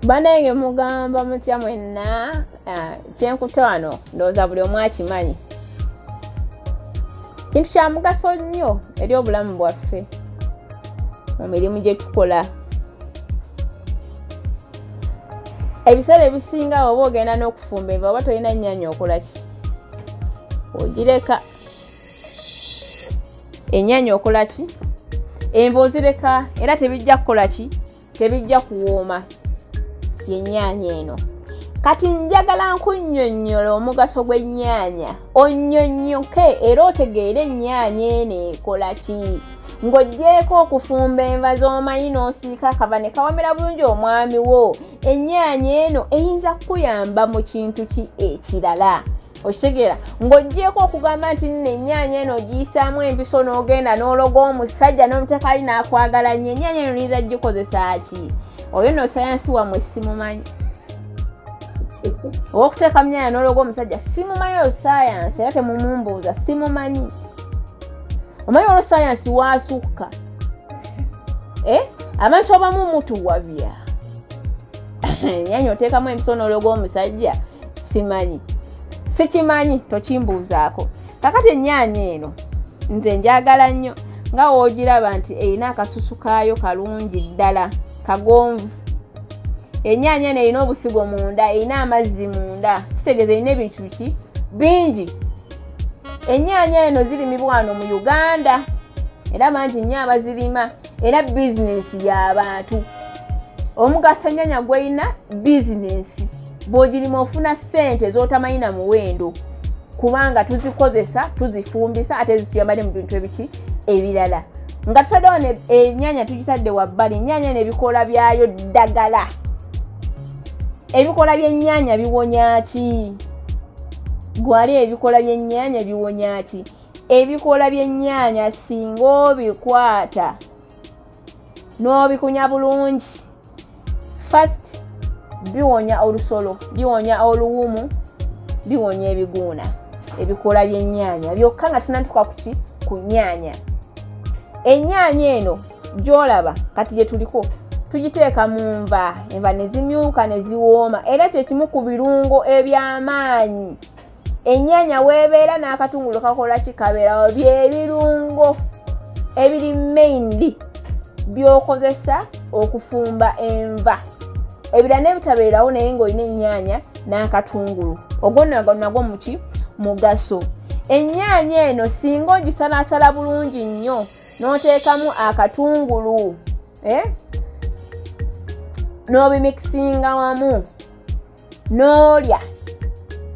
Banenge mugamba mutya mwenna kyenkutano ndowooza buli omu akimanyi. Kintu kya mugaso nnyo eri obulamu bwaffe mu mirimu gye tukola. Ebiseera ebisinga oba ogenda n'okufumba enva oba tolina nnyaanya okola ki? Ogireka. Ennyaanya okola ki? Enva ozireka era tebijja kukola ki? Tebijja kuwooma y'ennyaanya eno. Kati njagala nkunnyonnyola omugaso gw'ennyaanya onnyonnyoke era otegeere ennyaanya eno ekola ki. Ng'oggyeko okufumba enva z'omanyi n'osiika akava ne kawamera bulungi omwami wo, ennyaanya eno eyinza kukuyamba mu kintu ki ekirala. Okitegeera? Ng'oggyeko okugamba nti nno ennyaanya eno ogiyisaamu empiso n'ogenda n'ologa omusajja n'omutekali n'akwagala nnyo, ennyaanya eno oyinza gikozesa ki? Oyo nno sayansi wamwe simumanyi. Okuteeka nnyaanya n'ologa omusajja simumanyi oyo sayansi era temumumbuuza simumanyi. Omanyi olwo sayansi wasukka. Abantu abamu mutuwabya. Ennyaanya oteekamu empiso n'ologa omusajja simanyi. Sikimanyi tokimbuuzaako. Kakati ennyaanya eno nze njagala nnyo nga woogiraba nti erina akasusu kaayo kalungi ddala kagonvu. Ennyaanya eno erina obusigo munda, erina amazzi munda, kitegeeza erina ebintu ki bingi. Ennyaanya eno zirimibwa wano mu Uganda era bangi nnyo abazirima era bizinensi y'abantu. Omugaso ennyaanya gw'erina bizinensi. Bw'ogirima ofuna ssente z'otamanyi na muwendo kubanga tuzikozesa tuzifumbisa ate zituyamba ne mu bintu ebiki ebirala. Nga tutaddewo ennyaanya tugitadde wabbali, ennyaanya eno ebikoola byayo ddagala. Ebikoola by'ennyaanya biwonya ki? Gwali ebikoola by'ennyaanya biwonya ki? Ebikoola by'ennyaanya singa obikwata n'obikunya bulungi, first biwonya olusolo, biwonya oluwumu, biwonya ebiguuna. Ebikoola by'ennyaanya byokka nga tunatuuka ku nnyaanya. Ennyaanya eno gy'olaba kati gye tuliko tugiteeka mu nva, enva ne zimyuka ne ziwooma era kyekimu ku birungo eby'amaanyi. Ennyaanya weebeera n'akatungulu kakola ki? Kabeerawo. By'ebirungo ebiri mainly by'okozesa okufumba enva. Ebirala n'ebitabeerawo naye ng'olina ennyaanya n'akatungulu. Ogwo nagwo muki? Mugaso. Ennyaanya eno singa ogisalaasala bulungi nnyo n'oteekamu akatungulu n'obimikisinga wamu n'olya,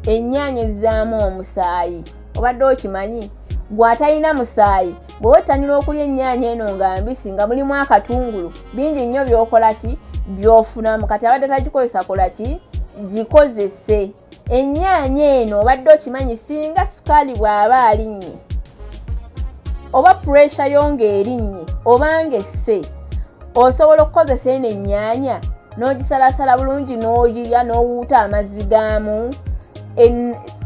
ennyaanya ezzaamu omusaayi. Obadde okimanyi? Gw'atalina musaayi bw'owettanira okulya ennyaanya eno nga mbisi nga mulimu akatungulu, bingi nnyo by'okola ki? By'ofunamu. Kati abadde tagikozesa kola ki? Gikozese. Ennyaanya eno obadde okimanyi singa sukaali bw'aba alinnye oba pressure yo ng'erinnye oba ng'esse, osobola okukozesa eno ennyaanya n'ogisalaasala bulungi n'ogirya n'owuuta amazzi gaamu,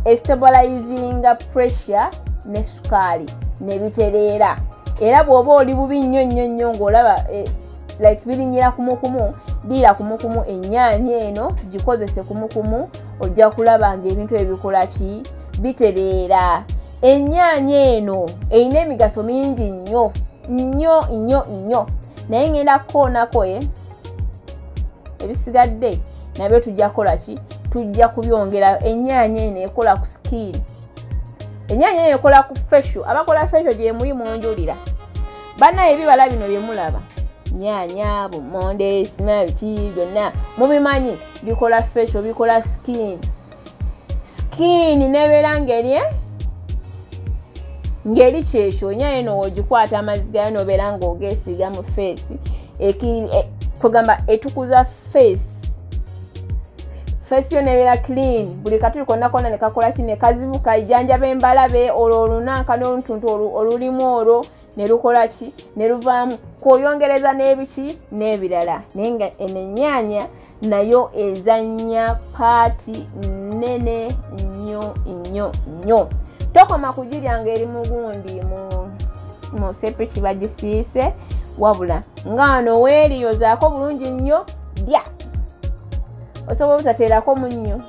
estabilizinga pressure ne sukaali ne bitereera. Era bw'oba oli bubi nnyo nnyo nnyo ng'olaba like birinnyira kumukumu, dira kumukumu ennyaanya eno gikozese kumukumu, ojja kulaba ng'ebintu ebikola ki? Bitereera. Ennyaanya eno erina emigaso mingi nnyo nnyo nnyo nnyo, naye ngenda kukoonako ebisigadde nabyo tujja kukola ki? Tujja kubyongera. Ennyaanya eno ekola ku skin. Ennyaanya eno ekola ku facial. Abakola facial gye muli munjulira. Bannaye ebibala bino bye mulaba, nnyaanya, bummonde, sima, biki byonna mubimanyi bikola facial, bikola skin. Skin nebeera ngeri kyekyo. Ennyaanya eno ogikwata amazzi gayo n'obeera ng'ogeesiiga mu face, kugamba etukuza face. Face yo nebeera clean, buli katuli konna konna ne kakola ki? Ne kazibuka, ejjanjaba embalabe, olwo olunanka n'olutuntu olulimu olwo ne lukola ki? Ne luvaamu. Kw'oyongereza n'ebiki n'ebirala. Naye nga ennyaanya nayo ezannya paati nnene nnyo nnyo nnyo. Tokoma kugirya ng'eri mugundi mu sepiki bagisiise, wabula nga wano weeriyozaako bulungi nnyo lya. osobola obutateerako munnyo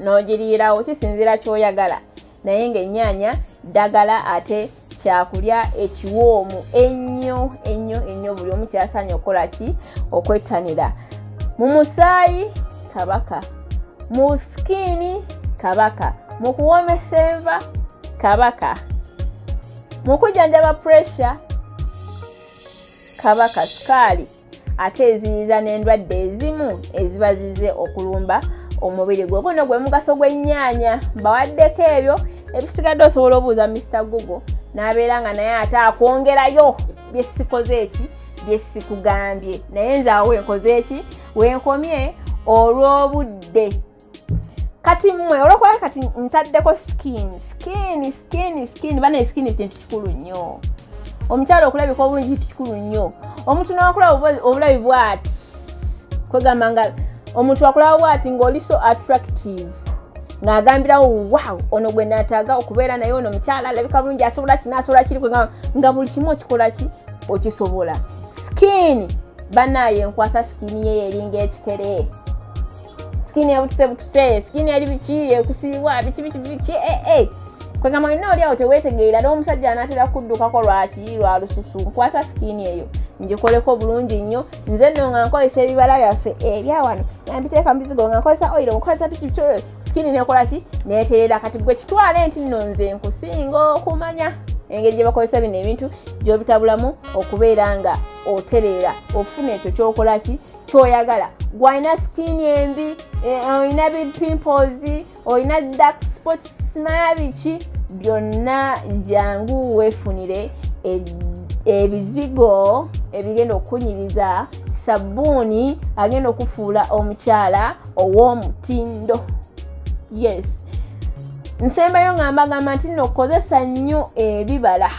n'ogiriirawo kisinziira ky'oyagala naye ng'ennyaanya ddagala ate kyakulya ekiwoomu ennyo buli omu kyasaanye okukola ki okwettanira mu musaayi kabaka mu skiini kabaka mu kuwoomesa enva kabaka mu kujjanjaba pressure kabaka sukaali ate eziyiza n'endwadde ezimu eziba zize okulumba omubiri gwe. Buno gwe mugaso gw'ennyaanya. Bawaddeko ebyo ebisigadde osobola obuuza Mr. Google n'abeera nga naye ate akwongerayo byesikoze eki byesikugambye naye nze awo wenkoze eki wenkomye olw'obudde. Kati mmwe olwokuba kati ntaddeko skin bana skin kintu kikulu nnyo. Omukyala okulabika obulungi kikulu nnyo. Omuntu n'akulaba obulabi bw'ati kwegamba nga omuntu akulaba bw'ati ng'oli so attractive ng'agambirawo wow ono gwe naataaga okubeera naye ono mukyala alabika bulungi asobola kinaasobola kiri nga buli kimu okikola ki okisobola. Skin banaye enkwasa skin ye eringa ekikere skin ebutuse skin eri biki ekusiibwa biki kwegamba olina oli awo teweetegeera n'omusajja anaatera kuddukako lwaki lwa lususu nkwasa skin eyo ngikoleko bulungi nnyo nze nno nga nkozesa ebibala byaffe ebya wano nambiteeka mubizigo nga nkozesa oil nkozesa biki skin nekola ki neeterera kati gwe kitwale nti nno nze nkusinga okumanya engeri gye bakozesa bino ebintu gy'obitabulamu okubeera nga otereera ofuna ekyo ky'okola ki ky'oyagala. Gw'alina skin embi olina pimples olina dark spots simanya biki byonna jangu weefunire ebizigo ebigenda okunyiriza sabbuuni agenda okufuula omukyala ow'omutindo. Yes, nsembayo nga mbagamba nti nno kozesa nnyo ebibala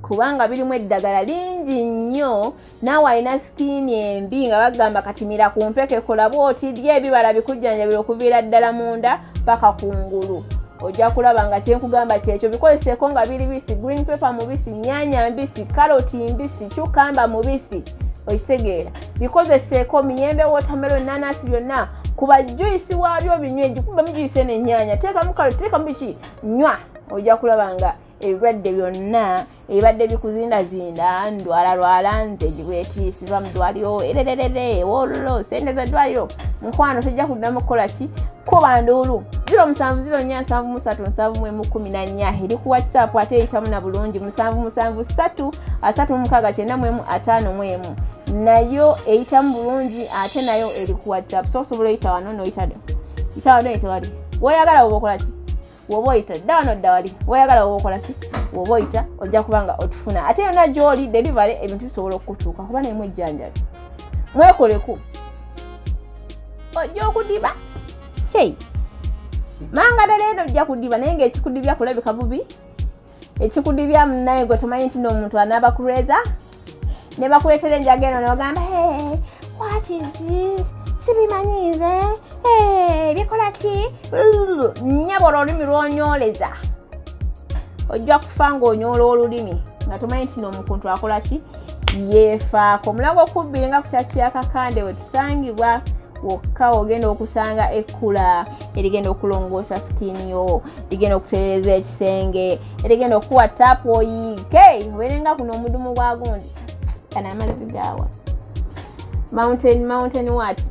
kubanga birimu eddagala lingi nnyo. Naawe alina skin embi nga bagamba katimira ku mpeke kola bw'oti lya ebibala bikujjanjabira okuviira ddala munda paka kungulu. Ojja kulaba nga kyenkugamba kyekyo bikozeseeko nga biri bisi green pepper mubisi nnyaanya mbisi karoti mbisi cucumber mubisi okitegeera bikozeseeko miyembe watermelon nanasi byonna kuba juice waabyo binywe gikuba mu juice n'ennyaanya teekamu karoti teekamu biki nywa ojja kulaba nga ebirwadde byonna ebibadde bikuzindazinda ndwalalwala nze gibwetiisibwa mu ddwaliro erererere wololo sente za ddwaliro mukwano tejja kuddamu kukola ki kuba nduulu 0704373714 eri ku WhatsApp ate eyitamu na bulungi 77733955 nayo eyitamu bulungi ate nayo eri ku WhatsApp so osobola oyita wano n'oyitade yita wali woyagala oba okola ki woba oyita dda wano dda wali woyagala oba okola ki woba oyita ojja kubanga otufuna ate yonna gy'oli delivery ebintu bisobola okutuuka kuba naye mwejjanjabi mwekoleku ojja okudiba manga daleero ojja kudiba naye ng'ekikudibya kulabika bubi ekikudibya munaye gwe tomanyi nti n'omuntu anaaba kulweza ne bakuleetera enjaga eno ne bagamba what is this sibimanyize bikola ki nnyabo olulimi lwonyooleza ojja kufa ng'onyoola olulimi nga tomanyi nti n'omuntu akola ki yeefaako. Mulago okubbiri nga ku kyaki kyakakande we tusangibwa wokka ogenda okusanga ekkula erigenda okulongoosa skin yo ligenda okutereeza ekisenge erigenda okuwa tapu oyiike obeerenga kuno omudumu gwa gundi kana amazzi gaawa mountain what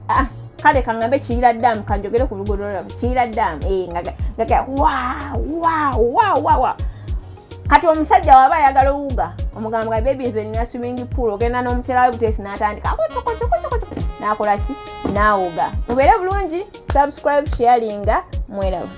kale kangambe Kiyira Dam kanjogere ku luguudo lwabwe Kiyira Dam ngaga wa kati omusajja waba ayagala owuga omugamba baby nze nina swimming pool ogenda n'omutera we butesi n'atandika n'akola ki n'awuga. Mubeere bulungi, subscribe, sharinga, mwerawo.